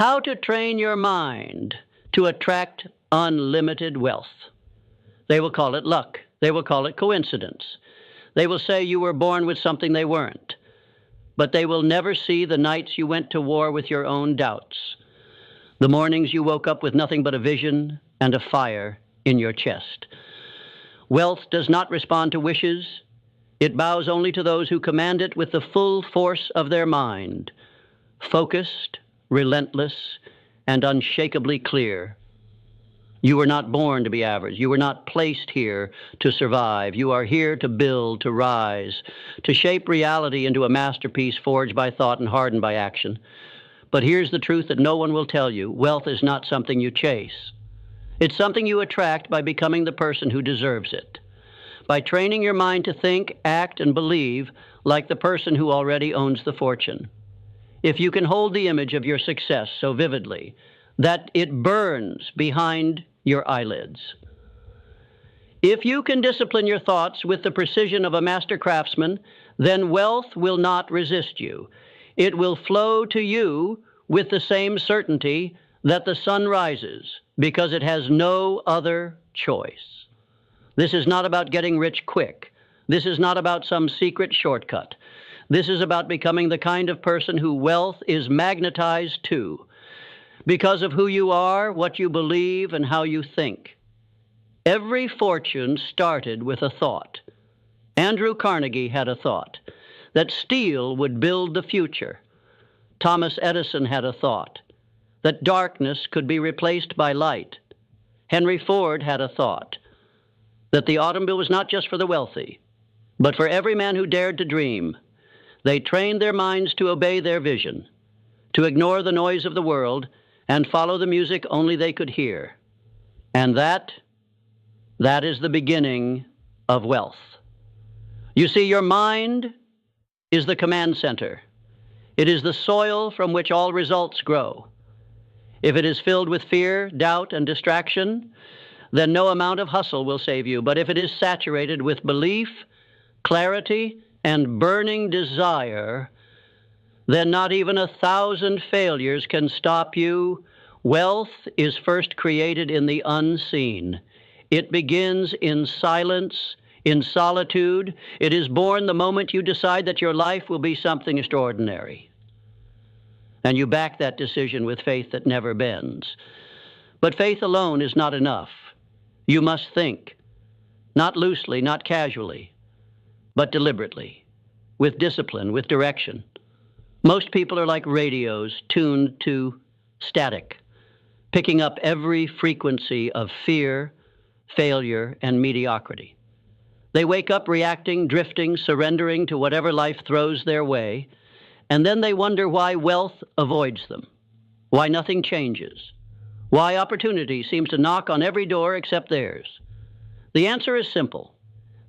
how to train your mind to attract unlimited wealth. They will call it luck. They will call it coincidence. They will say you were born with something they weren't. But they will never see the nights you went to war with your own doubts, the mornings you woke up with nothing but a vision and a fire in your chest. Wealth does not respond to wishes. It bows only to those who command it with the full force of their mind, focused, relentless, and unshakably clear. You were not born to be average. You were not placed here to survive. You are here to build, to rise, to shape reality into a masterpiece forged by thought and hardened by action. But here's the truth that no one will tell you. Wealth is not something you chase. It's something you attract by becoming the person who deserves it, by training your mind to think, act, and believe like the person who already owns the fortune. If you can hold the image of your success so vividly that it burns behind your eyelids, if you can discipline your thoughts with the precision of a master craftsman, then wealth will not resist you. It will flow to you with the same certainty that the sun rises, because it has no other choice. This is not about getting rich quick. This is not about some secret shortcut. This is about becoming the kind of person who wealth is magnetized to, because of who you are, what you believe, and how you think. Every fortune started with a thought. Andrew Carnegie had a thought that steel would build the future. Thomas Edison had a thought that darkness could be replaced by light. Henry Ford had a thought that the automobile was not just for the wealthy, but for every man who dared to dream. They trained their minds to obey their vision, to ignore the noise of the world, and follow the music only they could hear. And that is the beginning of wealth. You see, your mind is the command center. It is the soil from which all results grow. If it is filled with fear, doubt, and distraction, then no amount of hustle will save you. But if it is saturated with belief, clarity, and burning desire, then not even 1,000 failures can stop you. Wealth is first created in the unseen. It begins in silence, in solitude. It is born the moment you decide that your life will be something extraordinary. And you back that decision with faith that never bends. But faith alone is not enough. You must think, not loosely, not casually, but deliberately, with discipline, with direction. Most people are like radios tuned to static, picking up every frequency of fear, failure, and mediocrity. They wake up reacting, drifting, surrendering to whatever life throws their way, and then they wonder why wealth avoids them, why nothing changes, why opportunity seems to knock on every door except theirs. The answer is simple.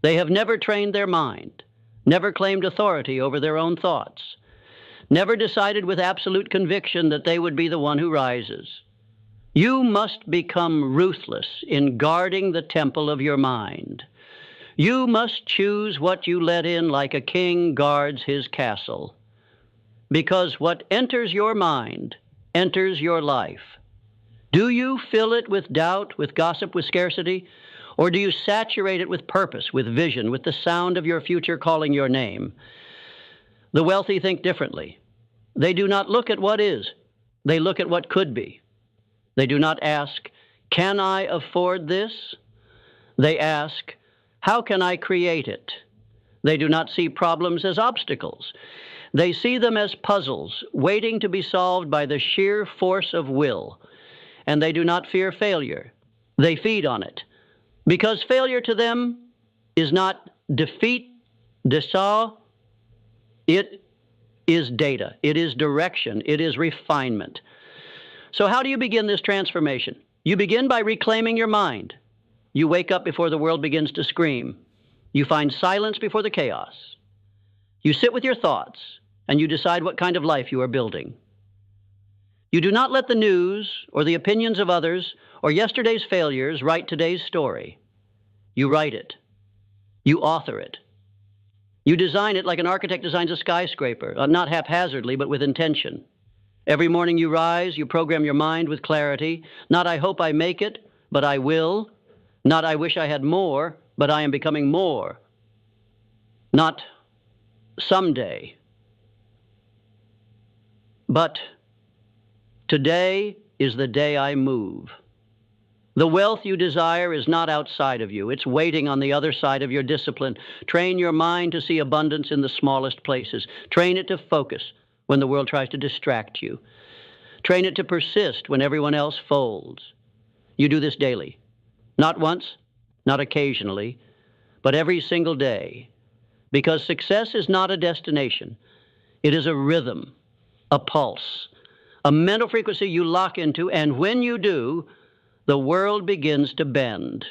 They have never trained their mind, never claimed authority over their own thoughts, never decided with absolute conviction that they would be the one who rises. You must become ruthless in guarding the temple of your mind. You must choose what you let in like a king guards his castle. Because what enters your mind enters your life. Do you fill it with doubt, with gossip, with scarcity? Or do you saturate it with purpose, with vision, with the sound of your future calling your name? The wealthy think differently. They do not look at what is. They look at what could be. They do not ask, can I afford this? They ask, how can I create it? They do not see problems as obstacles. They see them as puzzles waiting to be solved by the sheer force of will. And they do not fear failure. They feed on it. Because failure to them is not defeat, desau. It is data. It is direction. It is refinement. So how do you begin this transformation? You begin by reclaiming your mind. You wake up before the world begins to scream. You find silence before the chaos. You sit with your thoughts, and you decide what kind of life you are building. You do not let the news or the opinions of others or yesterday's failures write today's story. You write it. You author it. You design it like an architect designs a skyscraper, not haphazardly, but with intention. Every morning you rise, you program your mind with clarity. Not I hope I make it, but I will. Not I wish I had more, but I am becoming more. Not someday, but today is the day I move. The wealth you desire is not outside of you. It's waiting on the other side of your discipline. Train your mind to see abundance in the smallest places. Train it to focus when the world tries to distract you. Train it to persist when everyone else folds. You do this daily. Not once, not occasionally, but every single day. Because success is not a destination. It is a rhythm, a pulse, a mental frequency you lock into, and when you do, the world begins to bend.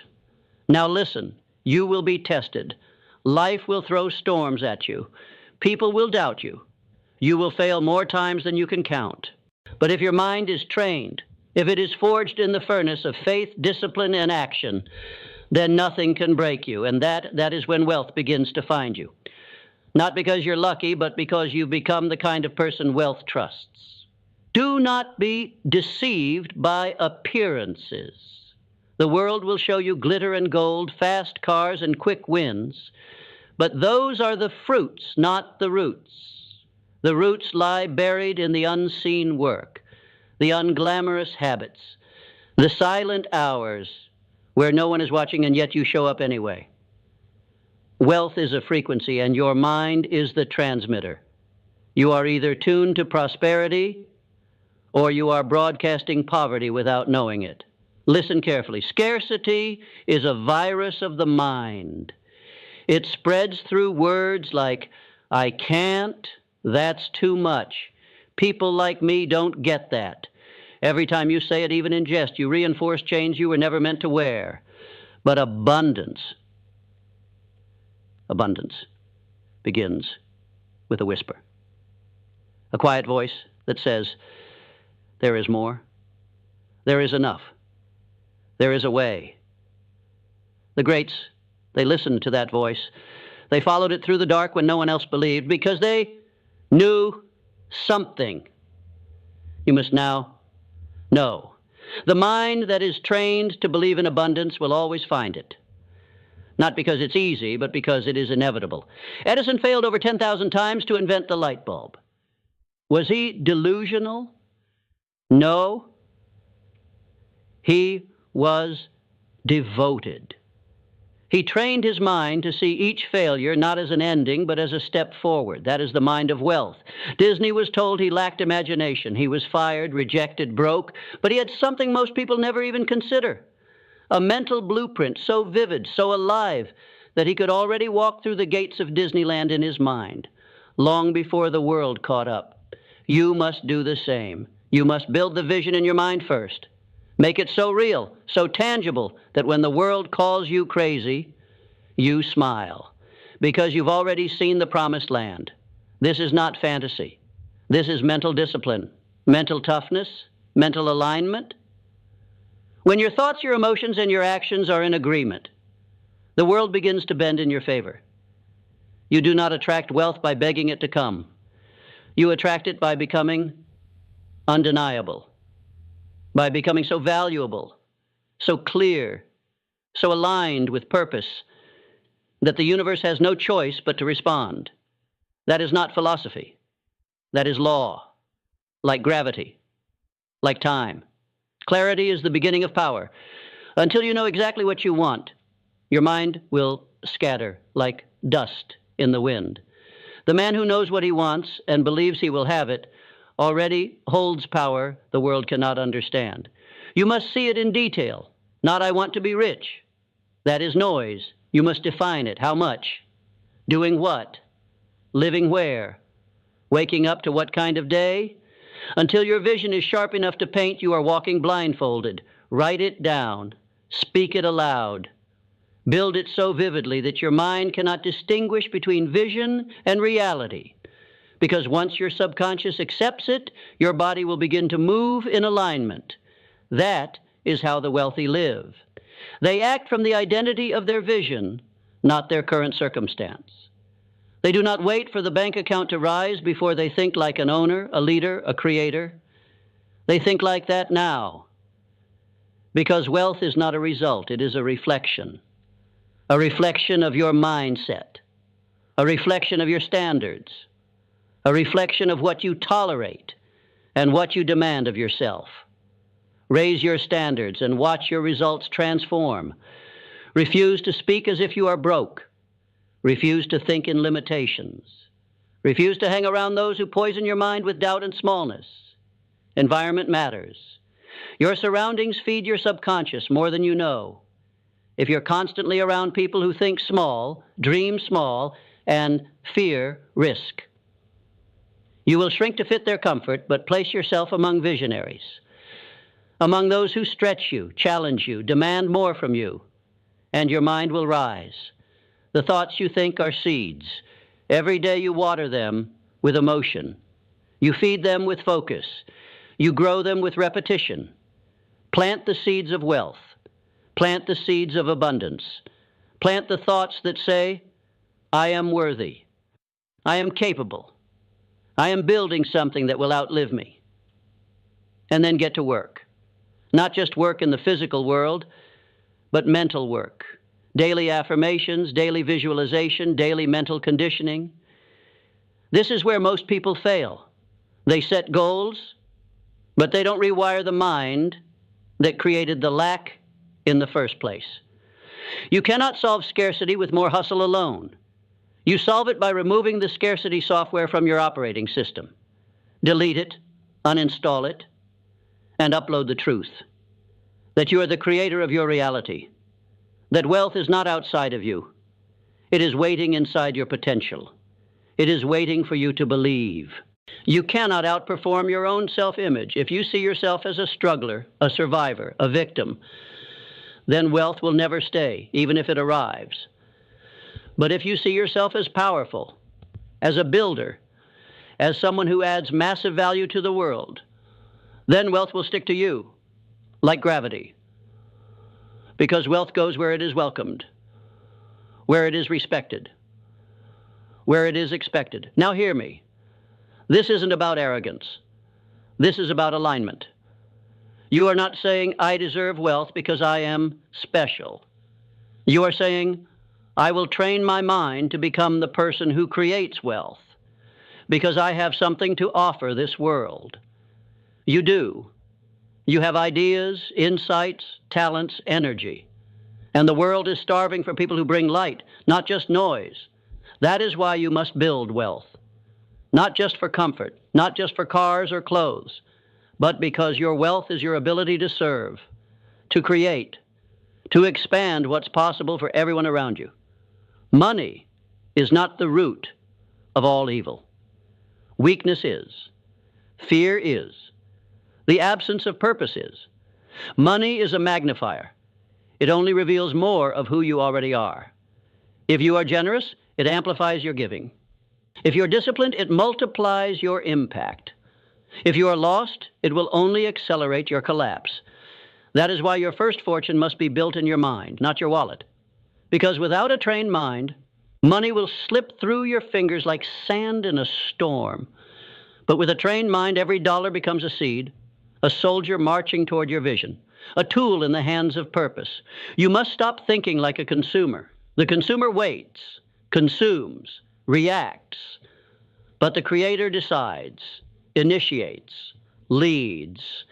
Now listen, you will be tested. Life will throw storms at you. People will doubt you. You will fail more times than you can count. But if your mind is trained, if it is forged in the furnace of faith, discipline, and action, then nothing can break you, and that is when wealth begins to find you. Not because you're lucky, but because you've become the kind of person wealth trusts. Do not be deceived by appearances. The world will show you glitter and gold, fast cars, and quick wins, but those are the fruits, not the roots. The roots lie buried in the unseen work, the unglamorous habits, the silent hours where no one is watching and yet you show up anyway. Wealth is a frequency, and your mind is the transmitter. You are either tuned to prosperity or you are broadcasting poverty without knowing it. Listen carefully. Scarcity is a virus of the mind. It spreads through words like, I can't, that's too much. People like me don't get that. Every time you say it, even in jest, you reinforce chains you were never meant to wear. But abundance begins with a whisper. A quiet voice that says, there is more. There is enough. There is a way. The greats, they listened to that voice. They followed it through the dark when no one else believed because they knew something. You must now know. The mind that is trained to believe in abundance will always find it. Not because it's easy, but because it is inevitable. Edison failed over 10,000 times to invent the light bulb. Was he delusional? No. He was devoted. He trained his mind to see each failure not as an ending, but as a step forward. That is the mind of wealth. Disney was told he lacked imagination. He was fired, rejected, broke, but he had something most people never even consider. A mental blueprint so vivid, so alive, that he could already walk through the gates of Disneyland in his mind, long before the world caught up. You must do the same. You must build the vision in your mind first. Make it so real, so tangible, that when the world calls you crazy, you smile, because you've already seen the promised land. This is not fantasy. This is mental discipline, mental toughness, mental alignment. When your thoughts, your emotions, and your actions are in agreement, the world begins to bend in your favor. You do not attract wealth by begging it to come. You attract it by becoming undeniable, by becoming so valuable, so clear, so aligned with purpose that the universe has no choice but to respond. That is not philosophy. That is law, like gravity, like time. Clarity is the beginning of power. Until you know exactly what you want, your mind will scatter like dust in the wind. The man who knows what he wants and believes he will have it already holds power the world cannot understand. You must see it in detail, not I want to be rich. That is noise. You must define it. How much? Doing what? Living where? Waking up to what kind of day? Until your vision is sharp enough to paint, you are walking blindfolded. Write it down. Speak it aloud. Build it so vividly that your mind cannot distinguish between vision and reality. Because once your subconscious accepts it, your body will begin to move in alignment. That is how the wealthy live. They act from the identity of their vision, not their current circumstance. They do not wait for the bank account to rise before they think like an owner, a leader, a creator. They think like that now because wealth is not a result, it is a reflection of your mindset, a reflection of your standards, a reflection of what you tolerate and what you demand of yourself. Raise your standards and watch your results transform. Refuse to speak as if you are broke. Refuse to think in limitations. Refuse to hang around those who poison your mind with doubt and smallness. Environment matters. Your surroundings feed your subconscious more than you know. If you're constantly around people who think small, dream small, and fear risk, you will shrink to fit their comfort, but place yourself among visionaries, among those who stretch you, challenge you, demand more from you, and your mind will rise. The thoughts you think are seeds. Every day you water them with emotion. You feed them with focus. You grow them with repetition. Plant the seeds of wealth. Plant the seeds of abundance. Plant the thoughts that say, I am worthy. I am capable. I am building something that will outlive me. And then get to work. Not just work in the physical world, but mental work. Daily affirmations, daily visualization, daily mental conditioning. This is where most people fail. They set goals, but they don't rewire the mind that created the lack in the first place. You cannot solve scarcity with more hustle alone. You solve it by removing the scarcity software from your operating system. Delete it, uninstall it, and upload the truth. That you are the creator of your reality. That wealth is not outside of you. It is waiting inside your potential. It is waiting for you to believe. You cannot outperform your own self-image. If you see yourself as a struggler, a survivor, a victim, then wealth will never stay, even if it arrives. But if you see yourself as powerful, as a builder, as someone who adds massive value to the world, then wealth will stick to you, like gravity. Because wealth goes where it is welcomed, where it is respected, where it is expected. Now hear me. This isn't about arrogance. This is about alignment. You are not saying, I deserve wealth because I am special. You are saying, I will train my mind to become the person who creates wealth because I have something to offer this world. You do. You have ideas, insights, talents, energy. And the world is starving for people who bring light, not just noise. That is why you must build wealth. Not just for comfort, not just for cars or clothes, but because your wealth is your ability to serve, to create, to expand what's possible for everyone around you. Money is not the root of all evil. Weakness is. Fear is. The absence of purpose is. Money is a magnifier. It only reveals more of who you already are. If you are generous, it amplifies your giving. If you're disciplined, it multiplies your impact. If you are lost, it will only accelerate your collapse. That is why your first fortune must be built in your mind, not your wallet. Because without a trained mind, money will slip through your fingers like sand in a storm. But with a trained mind, every dollar becomes a seed, a soldier marching toward your vision, a tool in the hands of purpose. You must stop thinking like a consumer. The consumer waits, consumes, reacts, but the creator decides, initiates, leads.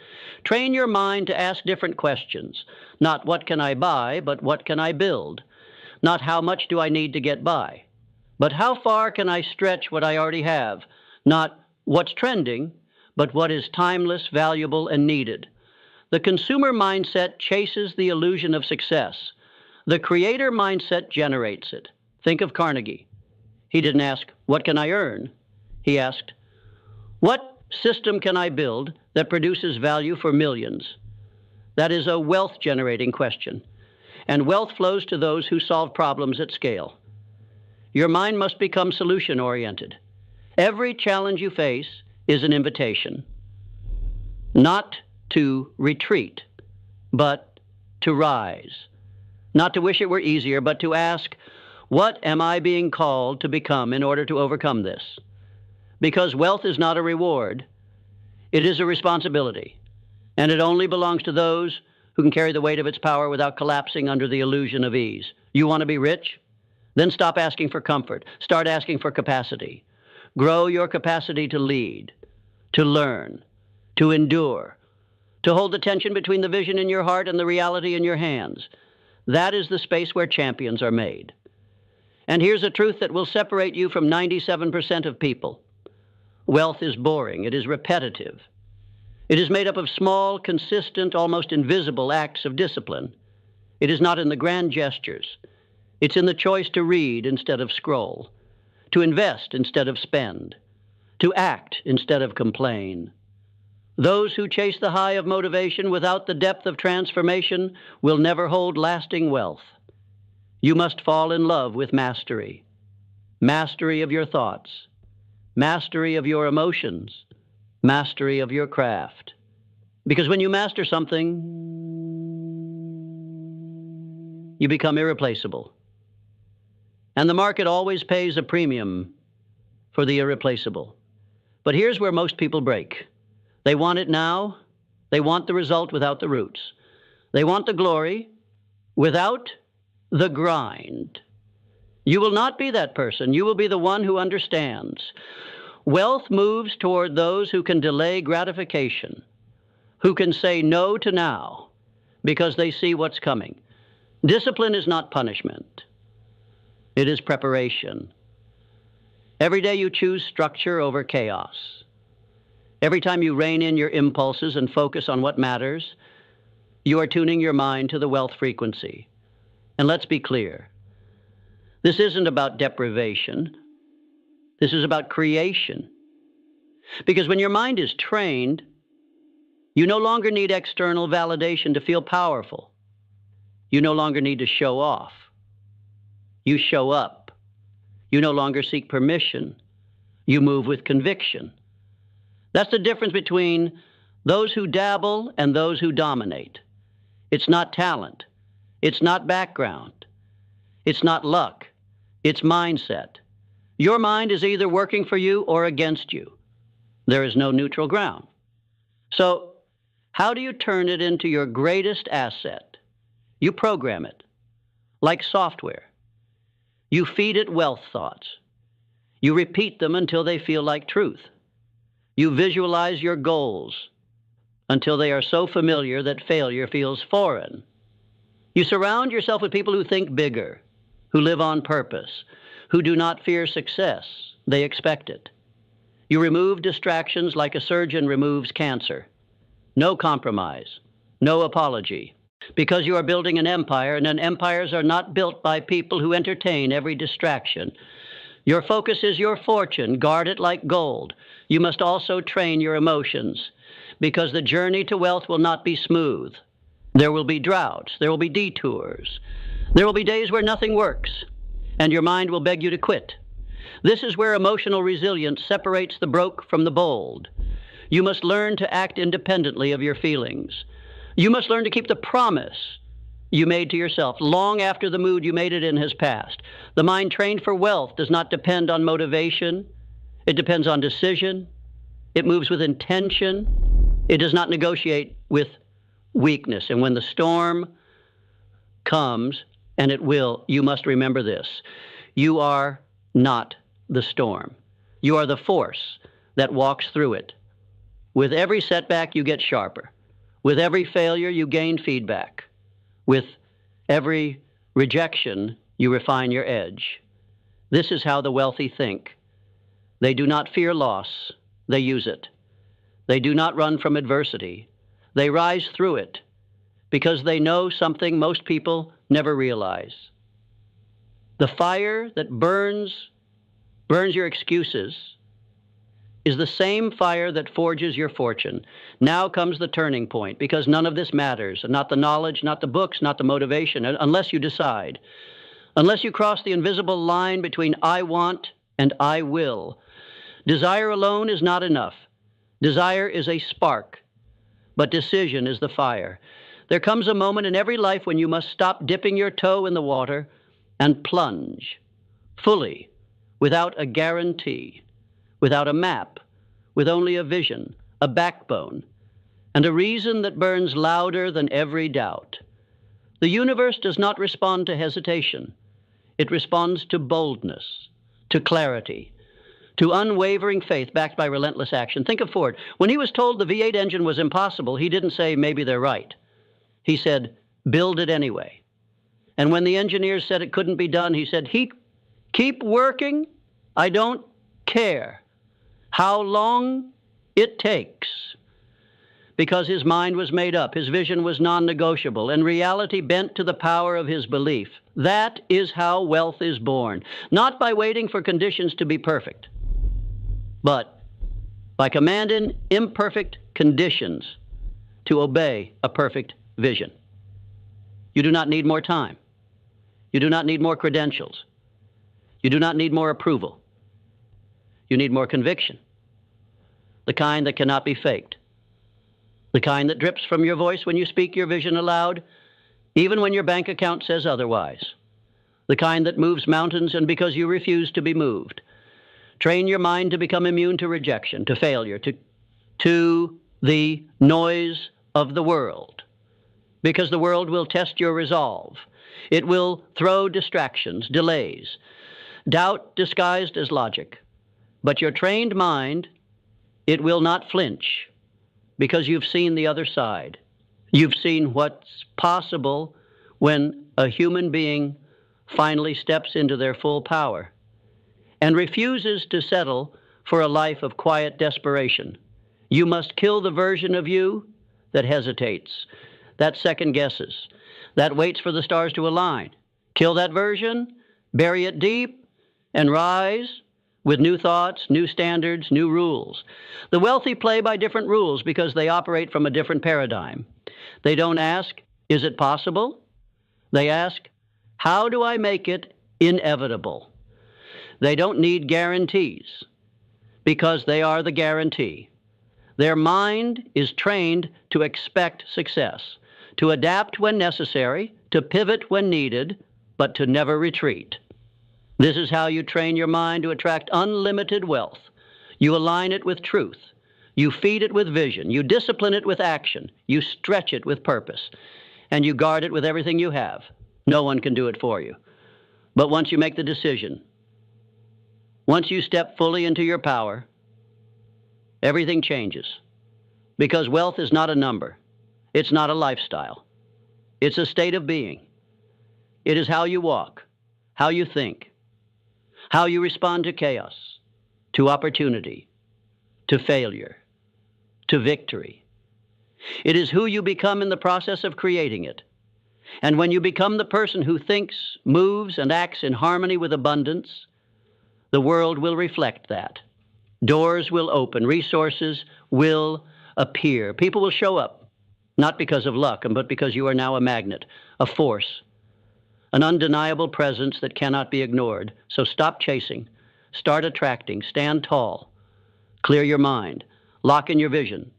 Train your mind to ask different questions. Not what can I buy, but what can I build? Not how much do I need to get by, but how far can I stretch what I already have? Not what's trending, but what is timeless, valuable, and needed. The consumer mindset chases the illusion of success. The creator mindset generates it. Think of Carnegie. He didn't ask, what can I earn? He asked, what system can I build that produces value for millions? That is a wealth-generating question. And wealth flows to those who solve problems at scale. Your mind must become solution-oriented. Every challenge you face is an invitation, not to retreat, but to rise. Not to wish it were easier, but to ask, what am I being called to become in order to overcome this? Because wealth is not a reward, it is a responsibility. and it only belongs to those who can carry the weight of its power without collapsing under the illusion of ease. You want to be rich? Then stop asking for comfort. Start asking for capacity. Grow your capacity to lead, to learn, to endure, to hold the tension between the vision in your heart and the reality in your hands. That is the space where champions are made. And here's a truth that will separate you from 97% of people. Wealth is boring. It is repetitive. It is made up of small, consistent, almost invisible acts of discipline. It is not in the grand gestures. It's in the choice to read instead of scroll, to invest instead of spend, to act instead of complain. Those who chase the high of motivation without the depth of transformation will never hold lasting wealth. You must fall in love with mastery. Mastery of your thoughts, mastery of your emotions, mastery of your craft. Because when you master something, you become irreplaceable. And the market always pays a premium for the irreplaceable. But here's where most people break. They want it now. They want the result without the roots. They want the glory without the grind. You will not be that person. You will be the one who understands. Wealth moves toward those who can delay gratification, who can say no to now because they see what's coming. Discipline is not punishment. It is preparation. Every day you choose structure over chaos. Every time you rein in your impulses and focus on what matters, you are tuning your mind to the wealth frequency. And let's be clear. This isn't about deprivation. This is about creation. Because when your mind is trained, you no longer need external validation to feel powerful. You no longer need to show off. You show up. You no longer seek permission. You move with conviction. That's the difference between those who dabble and those who dominate. It's not talent. It's not background. It's not luck. It's mindset. Your mind is either working for you or against you. There is no neutral ground. So, how do you turn it into your greatest asset? You program it, like software. You feed it wealth thoughts. You repeat them until they feel like truth. You visualize your goals until they are so familiar that failure feels foreign. You surround yourself with people who think bigger, who live on purpose, who do not fear success. They expect it. You remove distractions like a surgeon removes cancer. No compromise, no apology. Because you are building an empire, and empires are not built by people who entertain every distraction. Your focus is your fortune. Guard it like gold. You must also train your emotions, because the journey to wealth will not be smooth. There will be droughts. There will be detours. There will be days where nothing works, and your mind will beg you to quit. This is where emotional resilience separates the broke from the bold. You must learn to act independently of your feelings. You must learn to keep the promise you made to yourself long after the mood you made it in has passed. The mind trained for wealth does not depend on motivation. It depends on decision. It moves with intention. It does not negotiate with weakness. And when the storm comes, and it will, you must remember this. You are not the storm. You are the force that walks through it. With every setback, you get sharper. With every failure, you gain feedback. With every rejection, you refine your edge. This is how the wealthy think. They do not fear loss. They use it. They do not run from adversity. They rise through it because they know something most people never realize. The fire that burns your excuses is the same fire that forges your fortune. Now comes the turning point, because none of this matters. Not the knowledge, not the books, not the motivation, unless you decide. Unless you cross the invisible line between I want and I will. Desire alone is not enough. Desire is a spark, but decision is the fire. There comes a moment in every life when you must stop dipping your toe in the water and plunge fully, without a guarantee, without a map, with only a vision, a backbone. and a reason that burns louder than every doubt. The universe does not respond to hesitation. It responds to boldness, to clarity, to unwavering faith backed by relentless action. Think of Ford. When he was told the V8 engine was impossible, he didn't say, maybe they're right. He said, build it anyway. And when the engineers said it couldn't be done, he said, keep working. I don't care how long it takes. Because his mind was made up, his vision was non-negotiable, and reality bent to the power of his belief. That is how wealth is born, not by waiting for conditions to be perfect, but by commanding imperfect conditions to obey a perfect vision. You do not need more time. You do not need more credentials. You do not need more approval. You need more conviction, the kind that cannot be faked. The kind that drips from your voice when you speak your vision aloud, even when your bank account says otherwise. The kind that moves mountains and because you refuse to be moved. Train your mind to become immune to rejection, to failure, to the noise of the world. Because the world will test your resolve. It will throw distractions, delays, doubt disguised as logic. But your trained mind, it will not flinch. Because you've seen the other side. You've seen what's possible when a human being finally steps into their full power and refuses to settle for a life of quiet desperation. You must kill the version of you that hesitates, that second guesses, that waits for the stars to align. Kill that version, bury it deep, and rise with new thoughts, new standards, new rules. The wealthy play by different rules because they operate from a different paradigm. They don't ask, is it possible? They ask, how do I make it inevitable? They don't need guarantees because they are the guarantee. Their mind is trained to expect success, to adapt when necessary, to pivot when needed, but to never retreat. This is how you train your mind to attract unlimited wealth. You align it with truth. You feed it with vision. You discipline it with action. You stretch it with purpose. And you guard it with everything you have. No one can do it for you. But once you make the decision, once you step fully into your power, everything changes. Because wealth is not a number. It's not a lifestyle. It's a state of being. It is how you walk, how you think, how you respond to chaos, to opportunity, to failure, to victory. It is who you become in the process of creating it. And when you become the person who thinks, moves, and acts in harmony with abundance, the world will reflect that. Doors will open, resources will appear. People will show up, not because of luck, but because you are now a magnet, a force, an undeniable presence that cannot be ignored. So stop chasing, start attracting, stand tall, clear your mind, lock in your vision,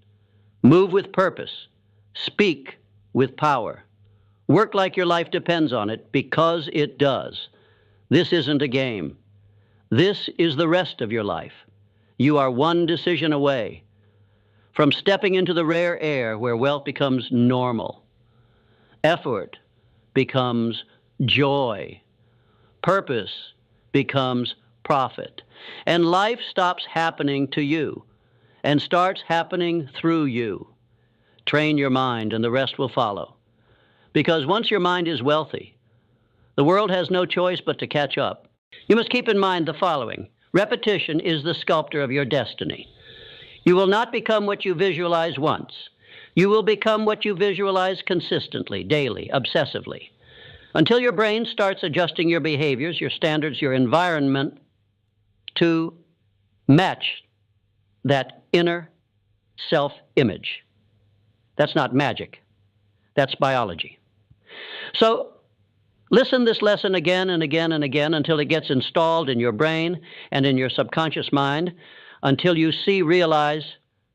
move with purpose, speak with power, work like your life depends on it because it does. This isn't a game. This is the rest of your life. You are one decision away from stepping into the rare air where wealth becomes normal, effort becomes joy, purpose becomes profit, and life stops happening to you and starts happening through you. Train your mind and the rest will follow. Because once your mind is wealthy, the world has no choice but to catch up. You must keep in mind the following. Repetition is the sculptor of your destiny. You will not become what you visualize once. You will become what you visualize consistently, daily, obsessively, until your brain starts adjusting your behaviors, your standards, your environment to match that inner self-image. That's not magic. That's biology. So listen this lesson again and again and again until it gets installed in your brain and in your subconscious mind, until you realize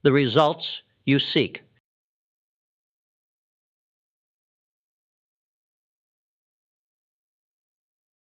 the results you seek.